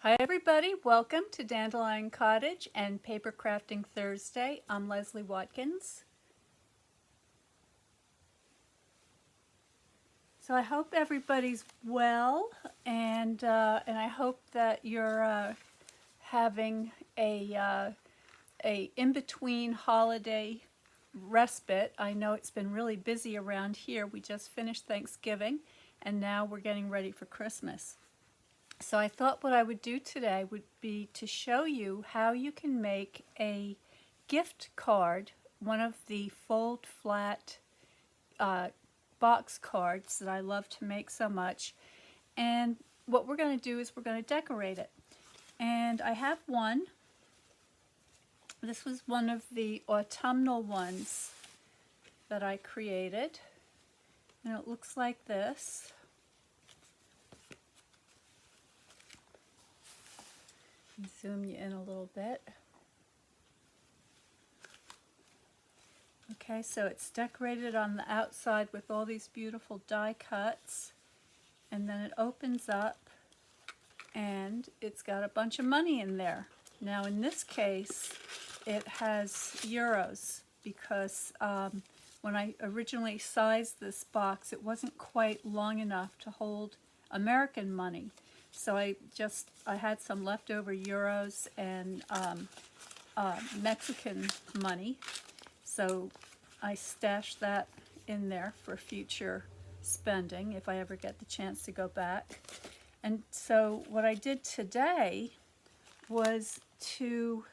Hi everybody, welcome to Dandelion Cottage and Paper Crafting Thursday. I'm Leslie Watkins. So I hope everybody's well, and I hope that you're having a in-between holiday respite. I know it's been really busy around here. We just finished Thanksgiving, and now we're getting ready for Christmas. So I thought what I would do today would be to show you how you can make a gift card, one of the fold flat box cards that I love to make so much. And what we're going to do is we're going to decorate it. And I have one. This was one of the autumnal ones that I created. And it looks like this. Zoom you in a little bit. Okay, so it's decorated on the outside with all these beautiful die cuts, and then it opens up and it's got a bunch of money in there. Now in this case it has euros because when I originally sized this box it wasn't quite long enough to hold American money. So I had some leftover euros and Mexican money, so I stashed that in there for future spending if I ever get the chance to go back. And so what I did today was to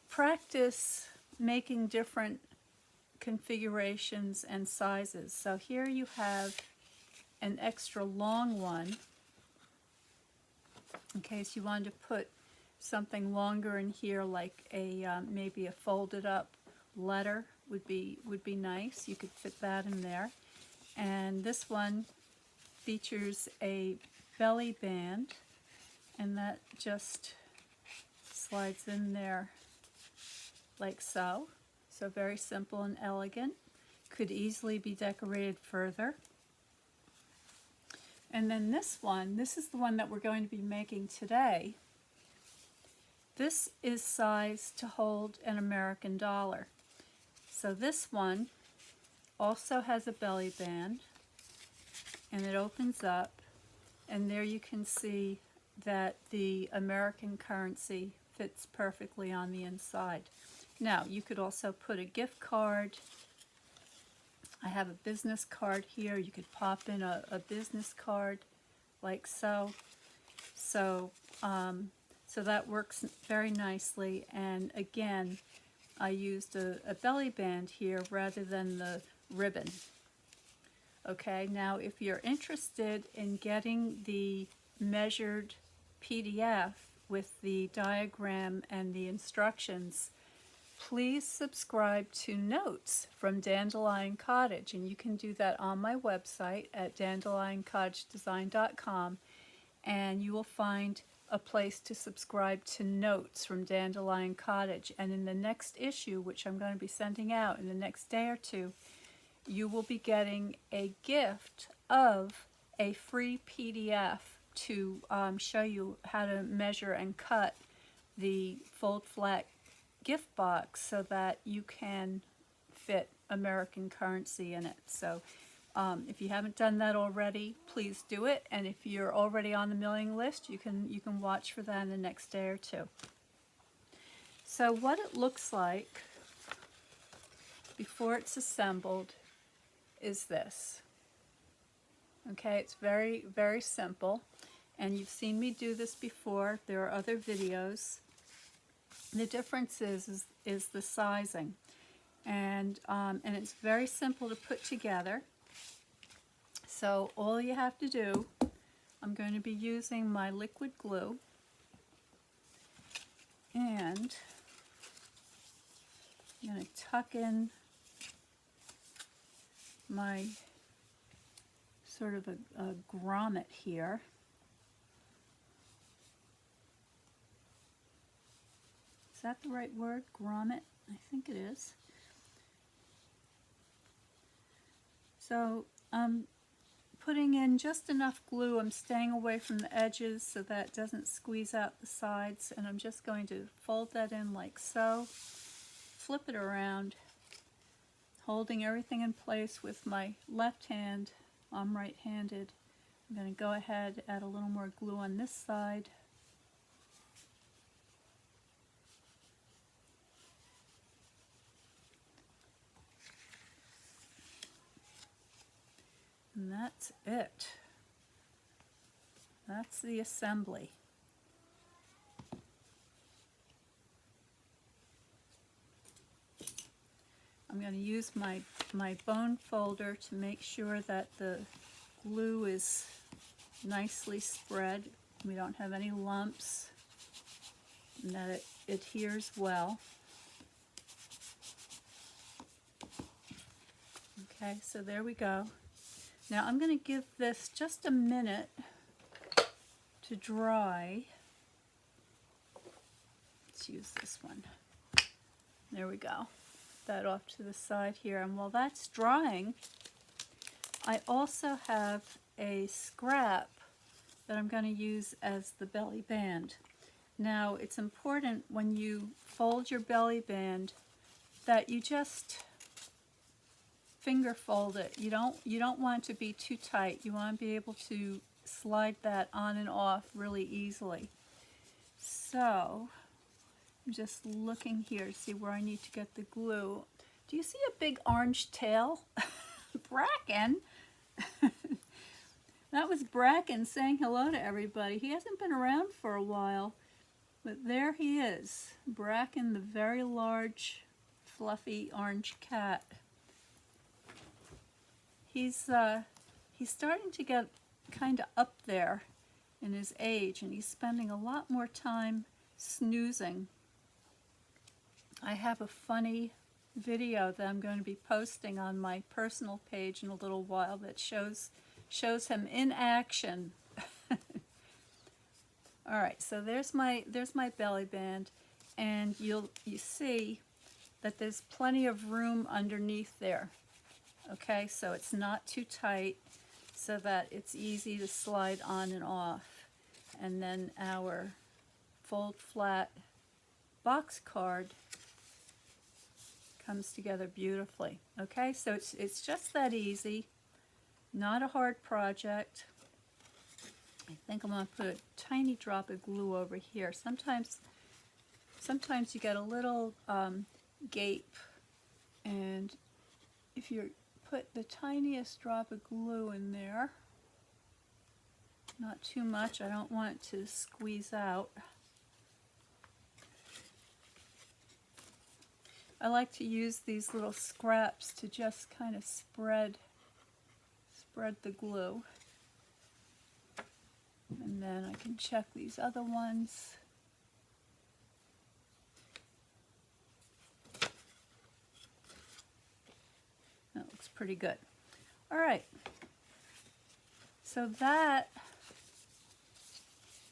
practice making different configurations and sizes. So here you have an extra long one in case you wanted to put something longer in here, like a maybe a folded up letter would be nice. You could fit that in there. And this one features a belly band, and that just slides in there like so. So very simple and elegant. Could easily be decorated further. And then this is the one that we're going to be making today. This is sized to hold an American dollar. So this one also has a belly band, and it opens up, and there you can see that the American currency fits perfectly on the inside. Now you could also put a gift card. I have a business card here. You could pop in a business card like so. So that works very nicely. And again, I used a belly band here rather than the ribbon. Okay, now if you're interested in getting the measured PDF with the diagram and the instructions, please subscribe to Notes from Dandelion Cottage, and you can do that on my website at dandelioncottagedesign.com, and you will find a place to subscribe to Notes from Dandelion Cottage. And in the next issue, which I'm going to be sending out in the next day or two, you will be getting a gift of a free PDF to show you how to measure and cut the fold flat gift box so that you can fit American currency in it. So if you haven't done that already, please do it. And if you're already on the mailing list, you can watch for that in the next day or two. So what it looks like before it's assembled is this. Okay, it's very, very simple, and you've seen me do this before. There are other videos. The difference is the sizing, and it's very simple to put together. So all you have to do, I'm going to be using my liquid glue, and I'm going to tuck in my sort of a grommet here. Is that the right word? Grommet? I think it is. So putting in just enough glue. I'm staying away from the edges so that it doesn't squeeze out the sides, and I'm just going to fold that in like so, flip it around, holding everything in place with my left hand. I'm right-handed. I'm going to go ahead, add a little more glue on this side. And that's it. That's the assembly. I'm going to use my bone folder to make sure that the glue is nicely spread. We don't have any lumps, and that it adheres well. Okay, so there we go. Now I'm going to give this just a minute to dry. Let's use this one. There we go. That off to the side here, and while that's drying, I also have a scrap that I'm going to use as the belly band. Now it's important when you fold your belly band that you just finger fold it. You don't want it to be too tight. You want to be able to slide that on and off really easily. So I'm just looking here to see where I need to get the glue. Do you see a big orange tail? Bracken? That was Bracken saying hello to everybody. He hasn't been around for a while, but there he is. Bracken, the very large, fluffy orange cat. He's starting to get kind of up there in his age, and he's spending a lot more time snoozing. I have a funny video that I'm going to be posting on my personal page in a little while that shows him in action. All right, so there's my belly band, and you see that there's plenty of room underneath there. Okay, so it's not too tight, so that it's easy to slide on and off. And then our fold flat box card comes together beautifully. Okay, so it's just that easy, not a hard project. I think I'm going to put a tiny drop of glue over here. Sometimes you get a little gape, and if you put the tiniest drop of glue in there, not too much, I don't want it to squeeze out. I like to use these little scraps to just kind of spread the glue. And then I can check these other ones. That looks pretty good. All right. So that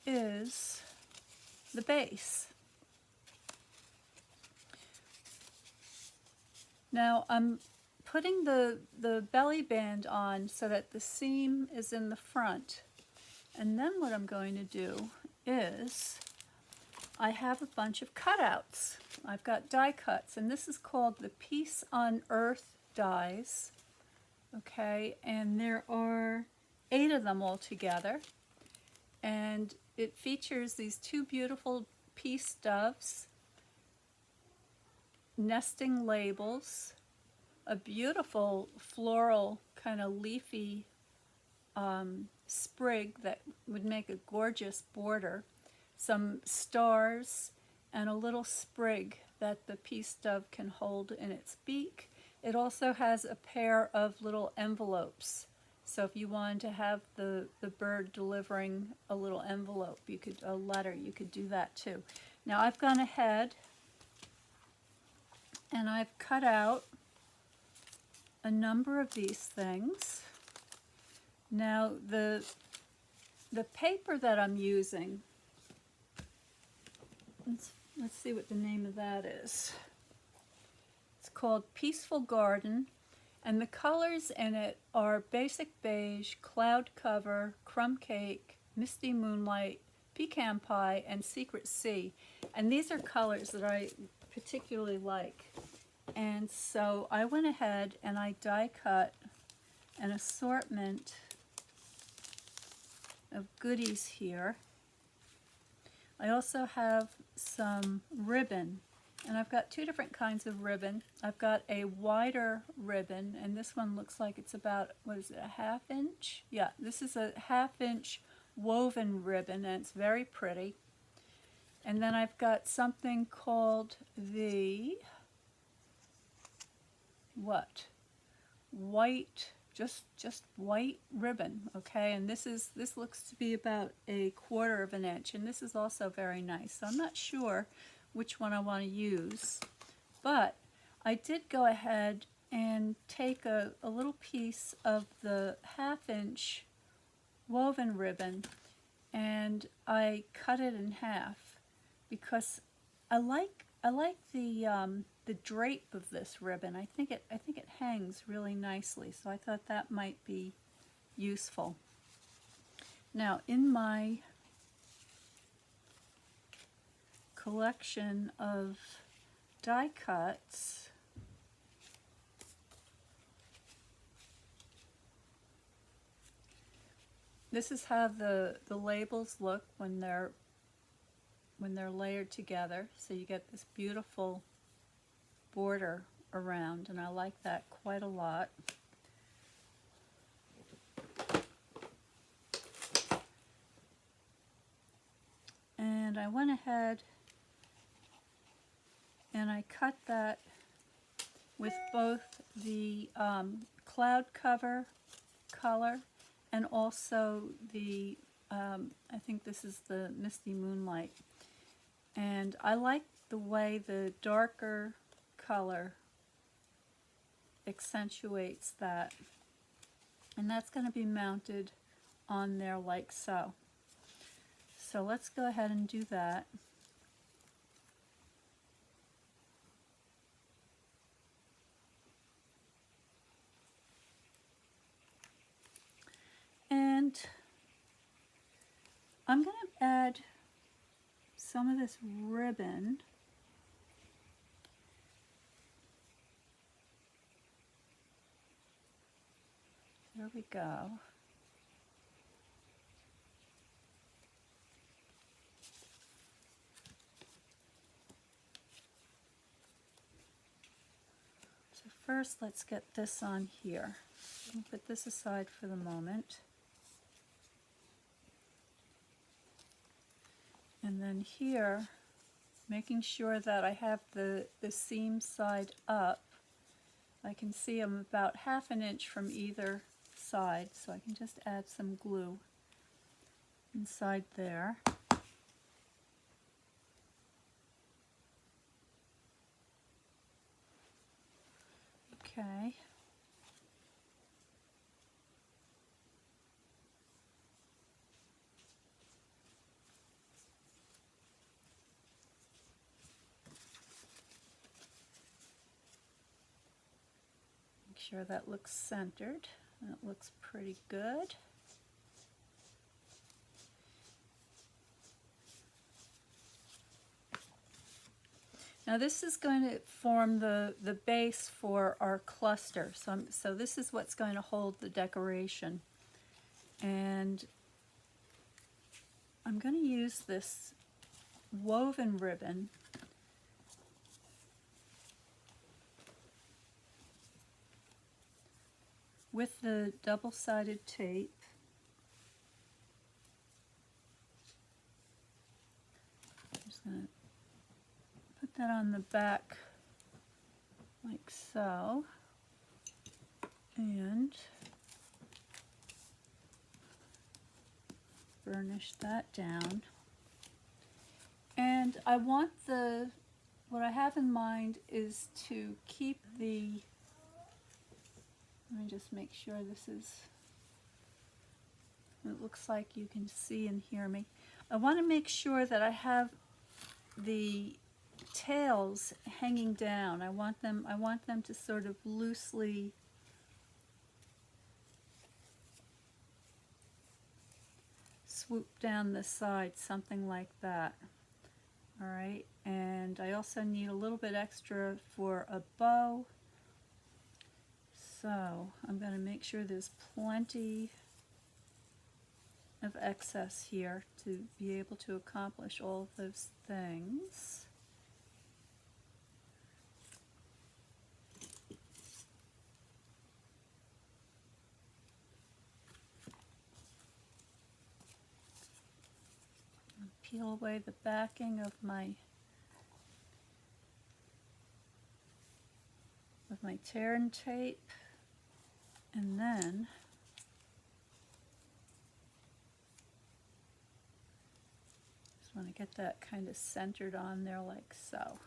is the base. Now I'm putting the belly band on so that the seam is in the front. And then what I'm going to do is I have a bunch of cutouts. I've got die cuts, and this is called the Peace on Earth dies. Okay, and there are 8 of them all together. And it features these 2 beautiful peace doves, nesting labels, a beautiful floral kind of leafy sprig that would make a gorgeous border, some stars, and a little sprig that the peace dove can hold in its beak. It also has a pair of little envelopes. So if you wanted to have the bird delivering a little envelope, a letter, you could do that too. Now I've gone ahead and I've cut out a number of these things. Now the paper that I'm using, let's see what the name of that is. It's called Peaceful Garden, And the colors in it are Basic Beige, Cloud Cover, Crumb Cake, Misty Moonlight, Pecan Pie, and Secret Sea. And these are colors that I particularly like. And so I went ahead and I die cut an assortment of goodies here. I also have some ribbon, and I've got two different kinds of ribbon. I've got a wider ribbon, and this one looks like it's about, what is it, a ½ inch? Yeah, this is a ½ inch woven ribbon, and it's very pretty. And then I've got something called the, what? White, just white ribbon, okay? And this looks to be about a quarter of an inch, and this is also very nice. So I'm not sure which one I want to use, but I did go ahead and take a little piece of the ½ inch woven ribbon and I cut it in half because I like the drape of this ribbon. I think it hangs really nicely, so I thought that might be useful. Now, in my collection of die cuts, this is how the labels look when they're layered together. So you get this beautiful border around, and I like that quite a lot. And I went ahead and I cut that with both the cloud cover color and also the, I think this is the Misty Moonlight. And I like the way the darker color accentuates that. And that's going to be mounted on there like so. So let's go ahead and do that. And I'm going to add some of this ribbon . There we go. So first, let's get this on here. I'll put this aside for the moment. And then here, making sure that I have the seam side up, I can see I'm about ½ an inch from either side, so I can just add some glue inside there. Okay. Make sure that looks centered. That looks pretty good. Now this is going to form the base for our cluster. So this is what's going to hold the decoration. And I'm going to use this woven ribbon with the double-sided tape. I'm just going to put that on the back like so, and burnish that down. And I want what I have in mind is to keep the, let me just make sure this is, it looks like you can see and hear me. I want to make sure that I have the tails hanging down. I want them to sort of loosely swoop down the side, something like that. All right, and I also need a little bit extra for a bow. So I'm going to make sure there's plenty of excess here to be able to accomplish all of those things. Peel away the backing of my tear and tape, and then just want to get that kind of centered on there like so.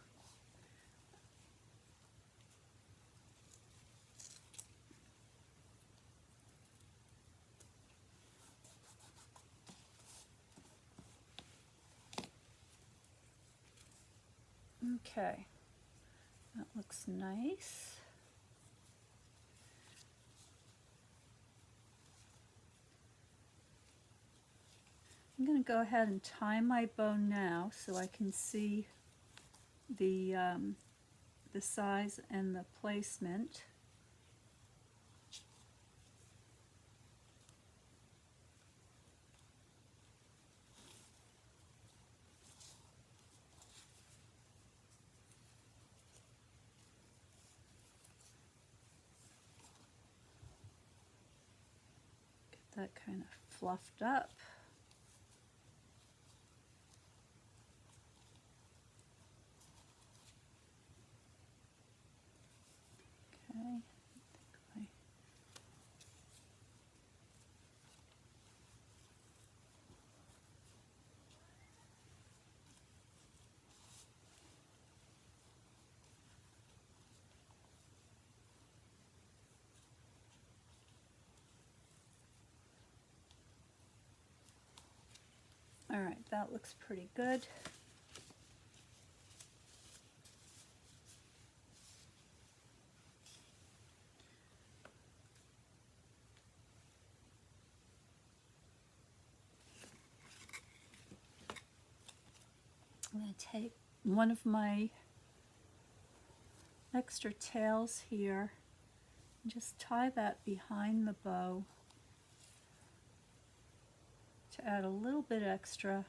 Okay, that looks nice. I'm going to go ahead and tie my bow now so I can see the size and the placement. Get that kind of fluffed up. Okay. All right, that looks pretty good. I'm going to take one of my extra tails here and just tie that behind the bow to add a little bit extra.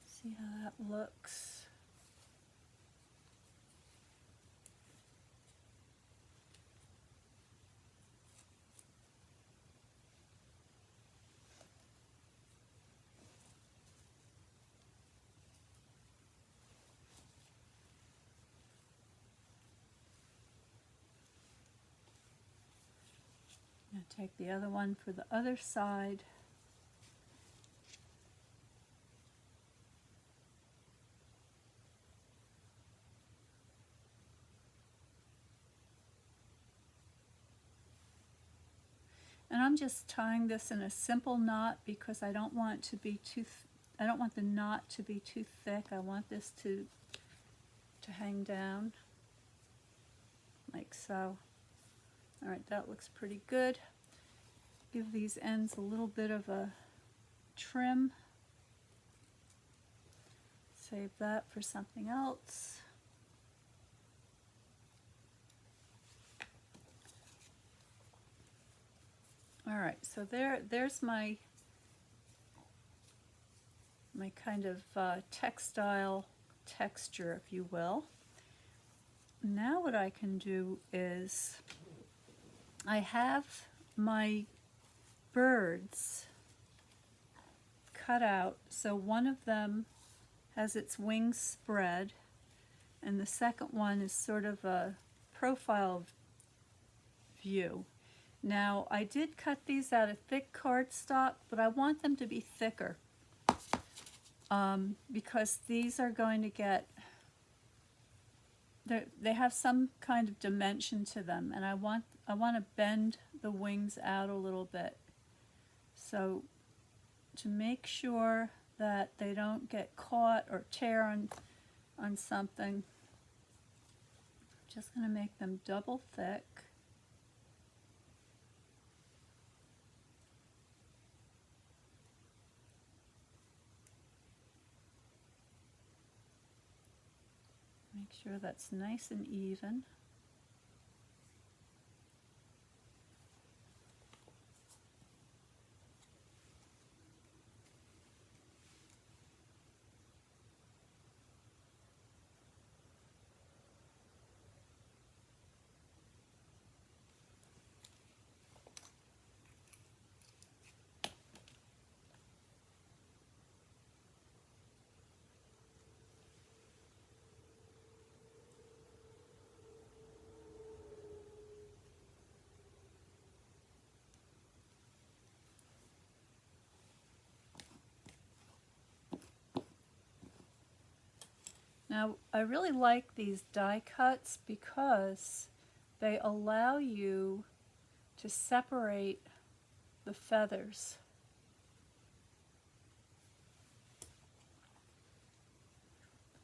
See how that looks. Now take the other one for the other side. And I'm just tying this in a simple knot because I don't want to be too I don't want the knot to be too thick. I want this to hang down like so. All right, that looks pretty good. Give these ends a little bit of a trim. Save that for something else. All right, so there's my kind of textile texture, if you will. Now what I can do is I have my birds cut out, so one of them has its wings spread and the second one is sort of a profile view. Now I did cut these out of thick cardstock, but I want them to be thicker because these are going to get, they have some kind of dimension to them, and I want to bend the wings out a little bit. So to make sure that they don't get caught or tear on something. Just going to make them double thick. Make sure that's nice and even. Now, I really like these die cuts because they allow you to separate the feathers.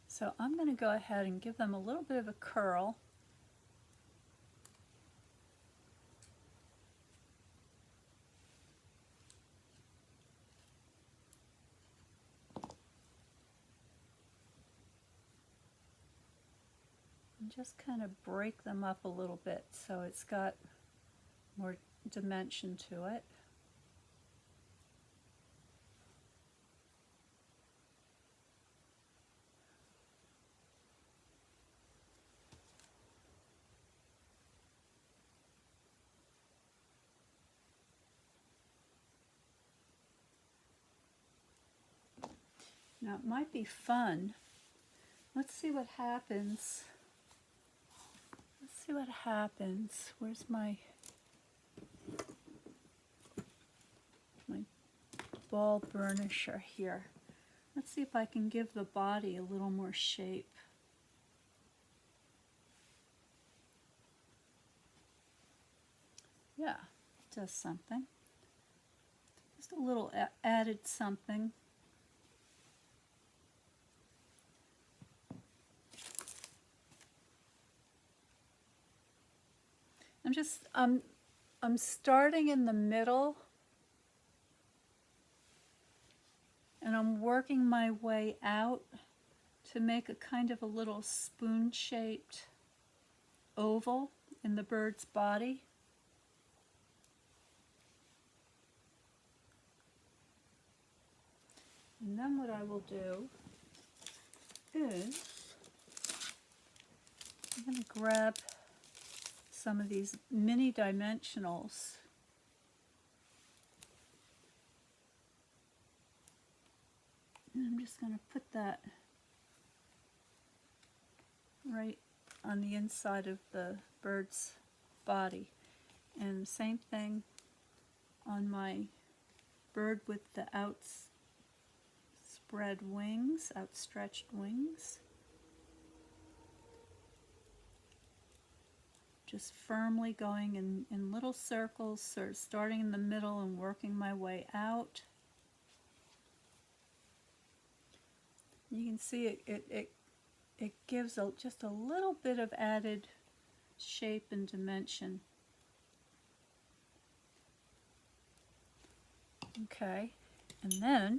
So I'm going to go ahead and give them a little bit of a curl. And just kind of break them up a little bit so it's got more dimension to it. Now it might be fun. Let's see what happens. Let's see what happens. Where's my ball burnisher here? Let's see if I can give the body a little more shape. Yeah, it does something. Just a little added something. I'm starting in the middle and I'm working my way out to make a kind of a little spoon-shaped oval in the bird's body. And then what I will do is I'm going to grab some of these mini dimensionals and I'm just going to put that right on the inside of the bird's body. And the same thing on my bird with the outspread wings, outstretched wings. Just firmly going in little circles, sort of starting in the middle and working my way out. You can see it gives just a little bit of added shape and dimension. Okay, and then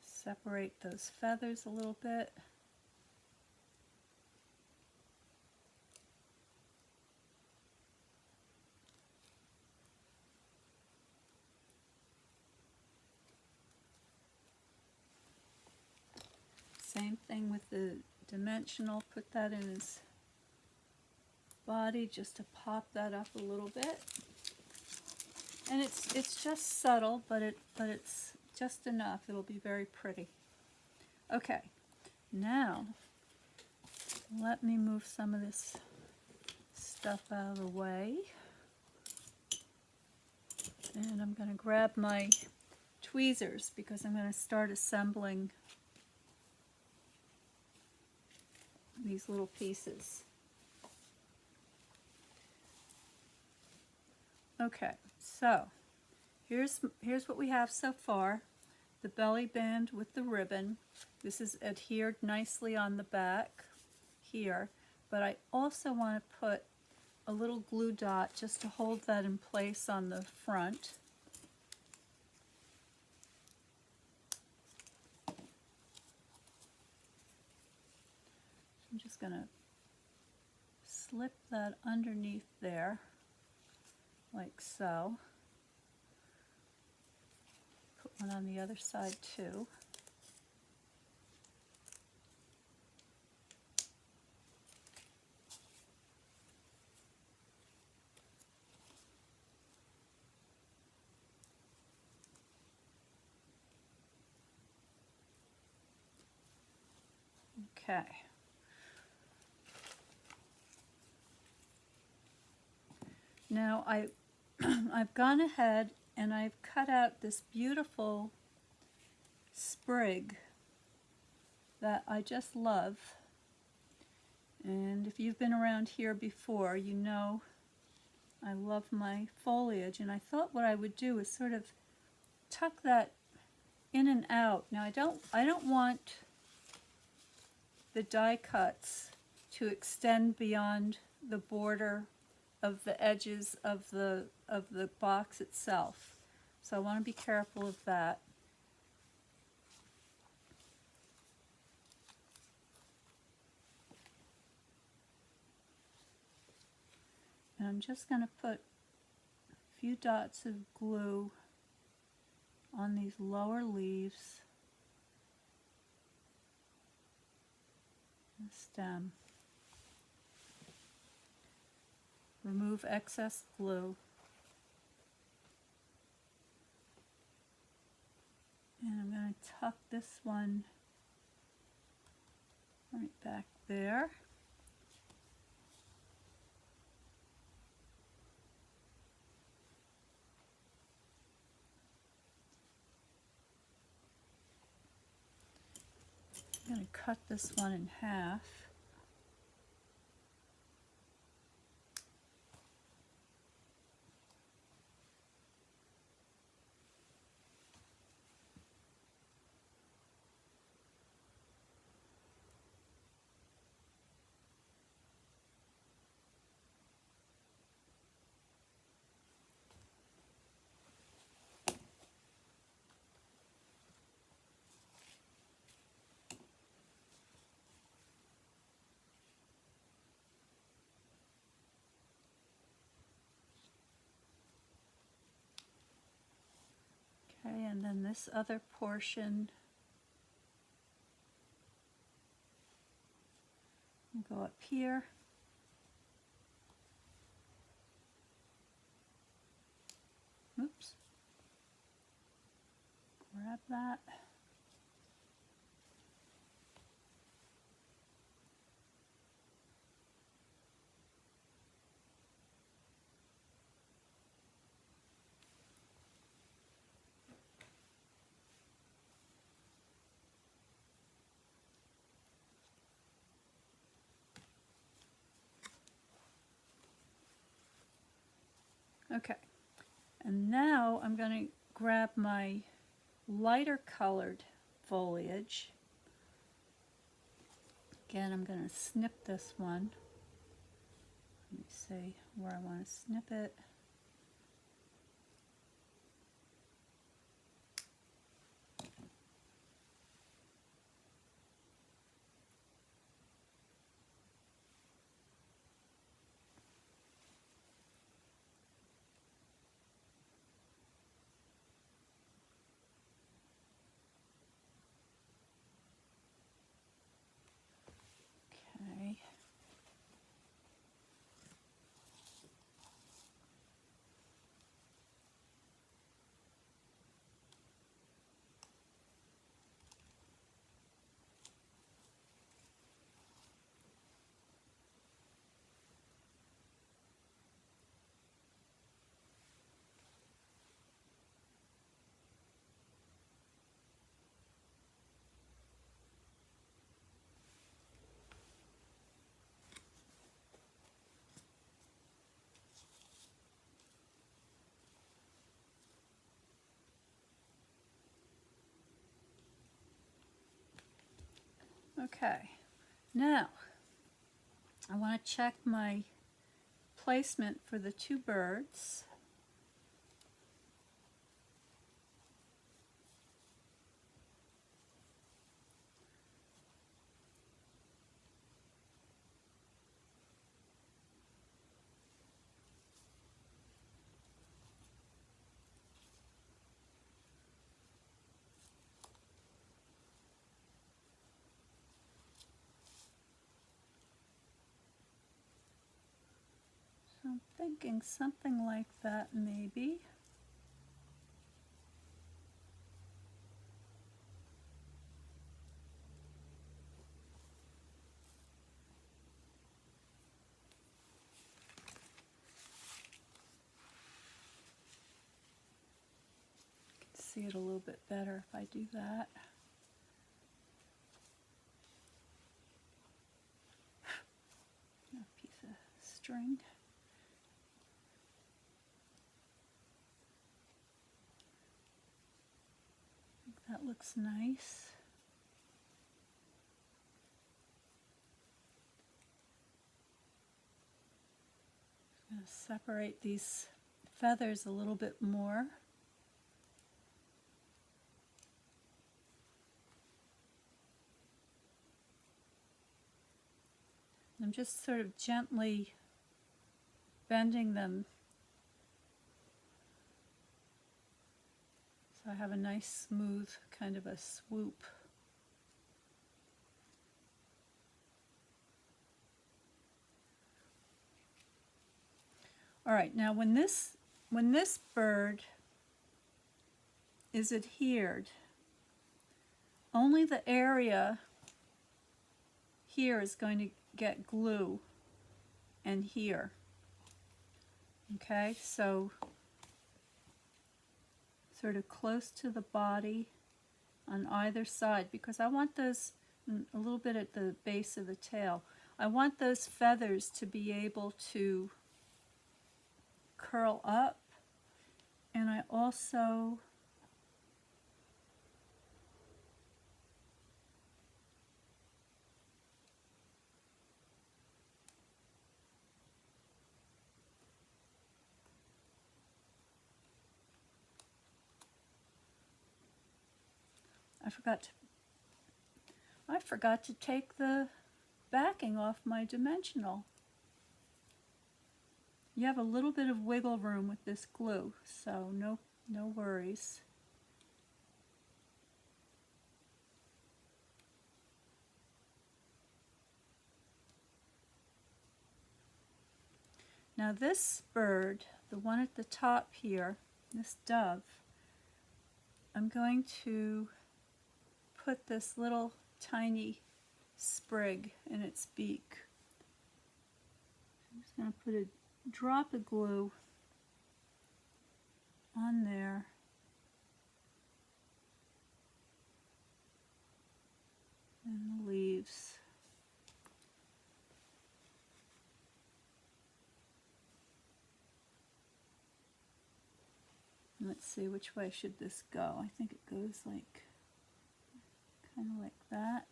separate those feathers a little bit. Same thing with the dimensional, put that in his body just to pop that up a little bit. And it's just subtle, but it's just enough. It'll be very pretty. Okay, now let me move some of this stuff out of the way. And I'm going to grab my tweezers because I'm going to start assembling these little pieces. Okay, So here's what we have so far. The belly band with the ribbon. This is adhered nicely on the back here, but I also want to put a little glue dot just to hold that in place on the front. I'm just going to slip that underneath there, like so. Put one on the other side too. Okay. Now I've gone ahead and I've cut out this beautiful sprig that I just love. And if you've been around here before, you know I love my foliage, and I thought what I would do is sort of tuck that in and out. Now I don't want the die cuts to extend beyond the border of the edges of the box itself. So I want to be careful of that. And I'm just going to put a few dots of glue on these lower leaves and stem. Remove excess glue. And I'm going to tuck this one right back there. I'm going to cut this one in half. Okay, and then this other portion will go up here. Oops. Grab that. Okay, and now I'm going to grab my lighter colored foliage. Again, I'm going to snip this one. Let me see where I want to snip it. Okay. Okay, now I want to check my placement for the two birds. So I'm thinking something like that maybe. See it a little bit better if I do that. A piece of string. I think that looks nice. I'm going to separate these feathers a little bit more. I'm just sort of gently bending them so I have a nice smooth kind of a swoop. All right, now when this bird is adhered, only the area here is going to get glue, and here. Okay, so sort of close to the body on either side, because I want those a little bit at the base of the tail. I want those feathers to be able to curl up, and I also I forgot to take the backing off my dimensional. You have a little bit of wiggle room with this glue, so no worries. Now this bird, the one at the top here, this dove, I'm going to put this little tiny sprig in its beak. I'm just going to put a drop of glue on there. And the leaves. Let's see, which way should this go? I think it goes like, kind of like that.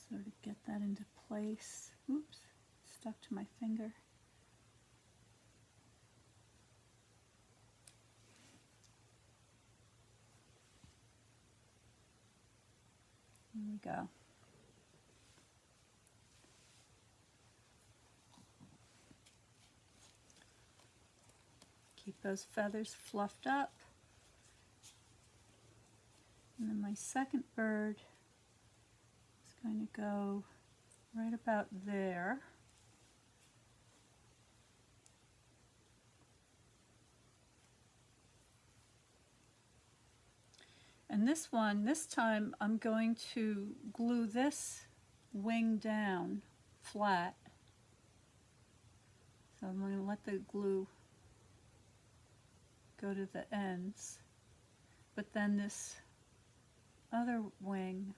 Sort of get that into place. Oops, stuck to my finger. There we go. Keep those feathers fluffed up. And then my second bird is going to go right about there. And this one, this time I'm going to glue this wing down flat. So I'm going to let the glue go to the ends. But then this other wing,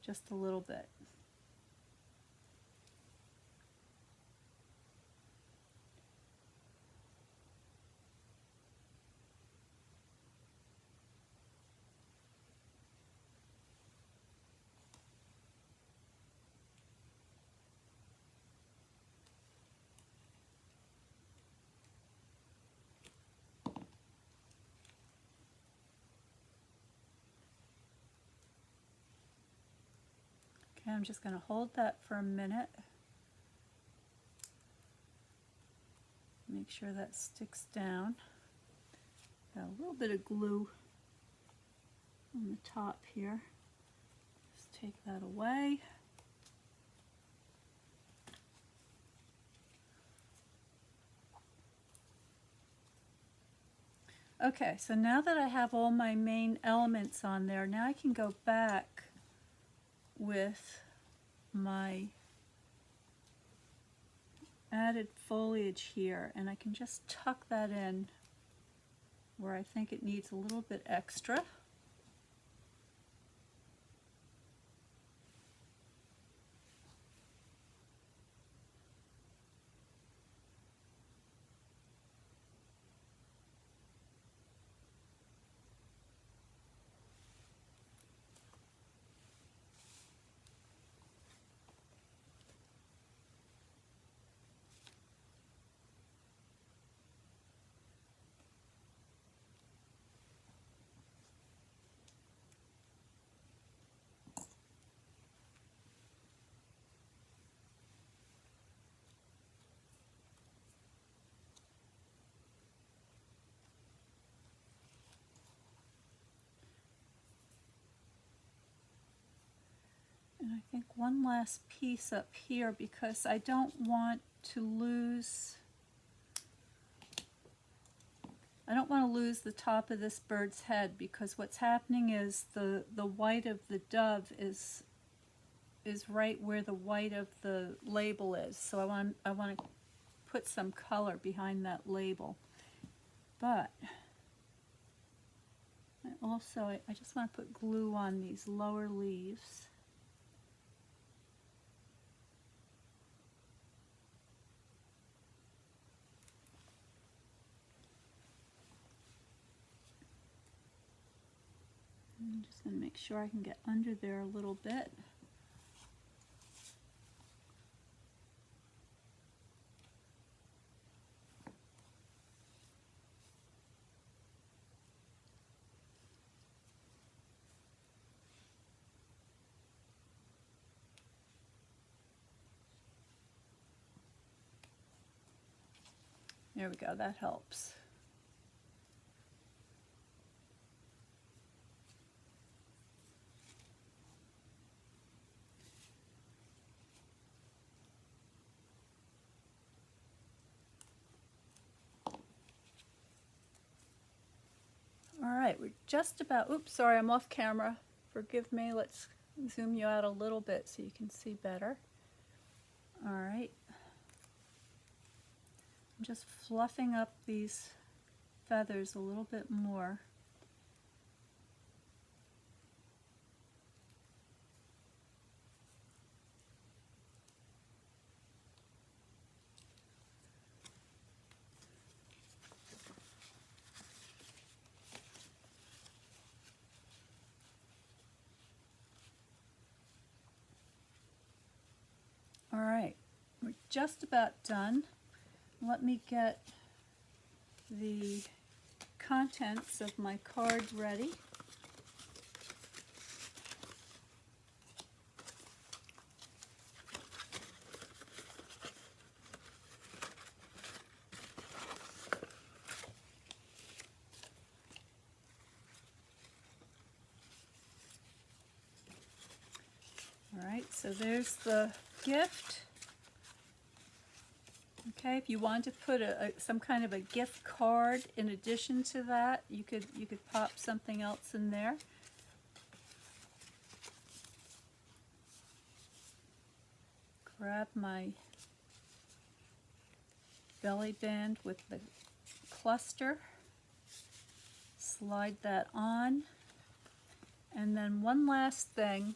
just a little bit. Okay, I'm just going to hold that for a minute. Make sure that sticks down. Got a little bit of glue on the top here. Just take that away. Okay, so now that I have all my main elements on there, now I can go back with my added foliage here, and I can just tuck that in where I think it needs a little bit extra. And I think one last piece up here, because I don't want to lose the top of this bird's head, because what's happening is the white of the dove is right where the white of the label is. So I want to put some color behind that label. But I just want to put glue on these lower leaves. I'm just going to make sure I can get under there a little bit. There we go, that helps. All right, we're just about, oops, sorry, I'm off camera. Forgive me, let's zoom you out a little bit so you can see better. All right. I'm just fluffing up these feathers a little bit more. All right, we're just about done. Let me get the contents of my card ready. All right, so there's the gift. Okay, if you want to put some kind of a gift card in addition to that, you could pop something else in there. Grab my belly band with the cluster, slide that on, and then one last thing.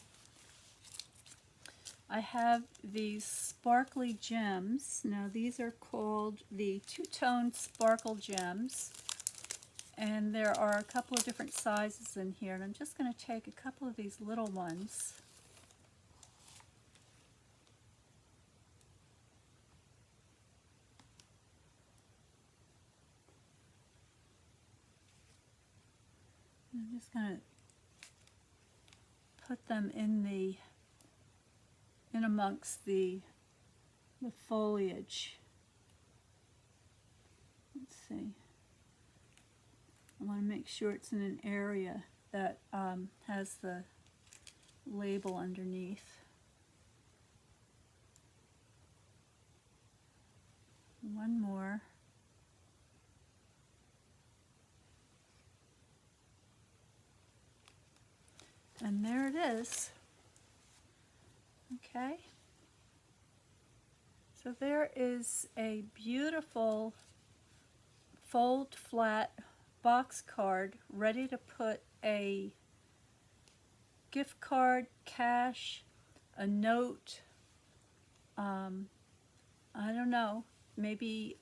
I have these sparkly gems. Now these are called the two-tone sparkle gems, and there are a couple of different sizes in here, and I'm just going to take a couple of these little ones and I'm just going to put them in the in amongst the foliage. Let's see. I want to make sure it's in an area that has the label underneath. One more. And there it is. Okay. So there is a beautiful fold flat box card ready to put a gift card, cash, a note, I don't know, maybe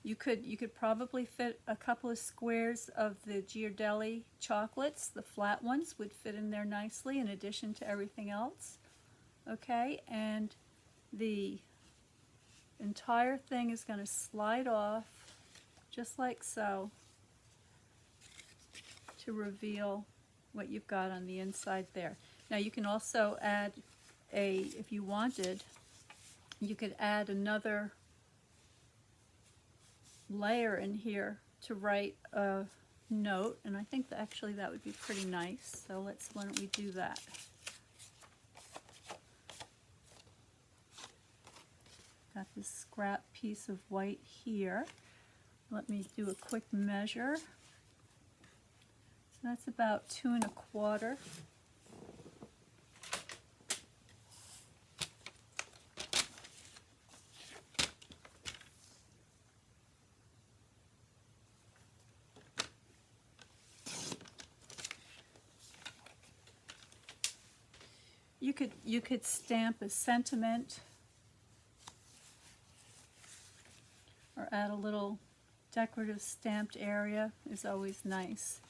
you could probably fit a couple of squares of the Ghirardelli chocolates. The flat ones would fit in there nicely in addition to everything else. Okay, and the entire thing is going to slide off just like so to reveal what you've got on the inside there. Now you can also add if you wanted, you could add another layer in here to write a note, and I think that actually that would be pretty nice. So why don't we do that? Got this scrap piece of white here. Let me do a quick measure. So that's about 2 1/4. You could stamp a sentiment or add a little decorative stamped area is always nice.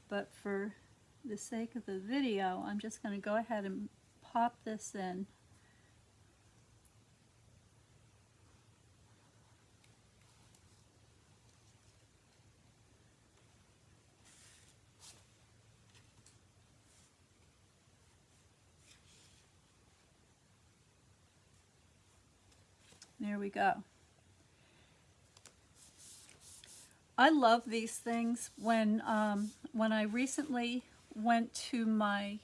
But for the sake of the video, I'm just going to go ahead and pop this in. There we go. I love these things. When I recently went to my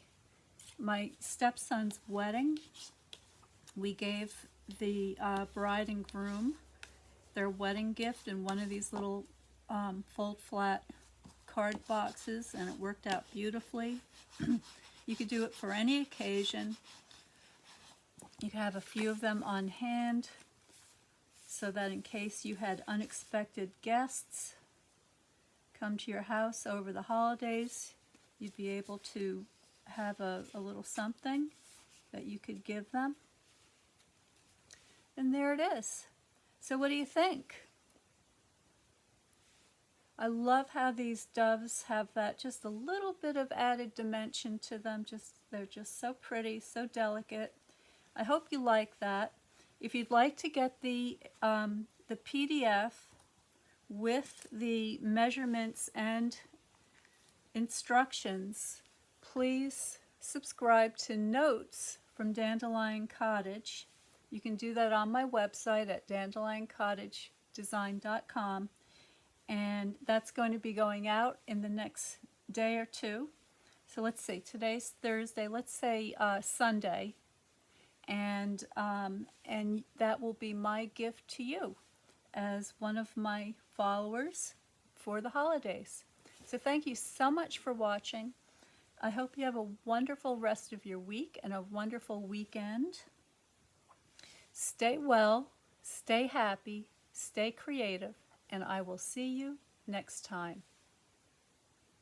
stepson's wedding, we gave the bride and groom their wedding gift in one of these little fold flat card boxes, and it worked out beautifully. You could do it for any occasion. You could have a few of them on hand so that in case you had unexpected guests come to your house over the holidays, you'd be able to have a little something that you could give them. And there it is. So what do you think? I love how these doves have that just a little bit of added dimension to them. They're just so pretty, so delicate. I hope you like that. If you'd like to get the PDF with the measurements and instructions, please subscribe to Notes from Dandelion Cottage. You can do that on my website at dandelioncottagedesign.com, and that's going to be going out in the next day or two. So let's see, today's Thursday, let's say Sunday, and that will be my gift to you as one of my followers for the holidays. So thank you so much for watching. I hope you have a wonderful rest of your week and a wonderful weekend. Stay well, stay happy, stay creative, and I will see you next time.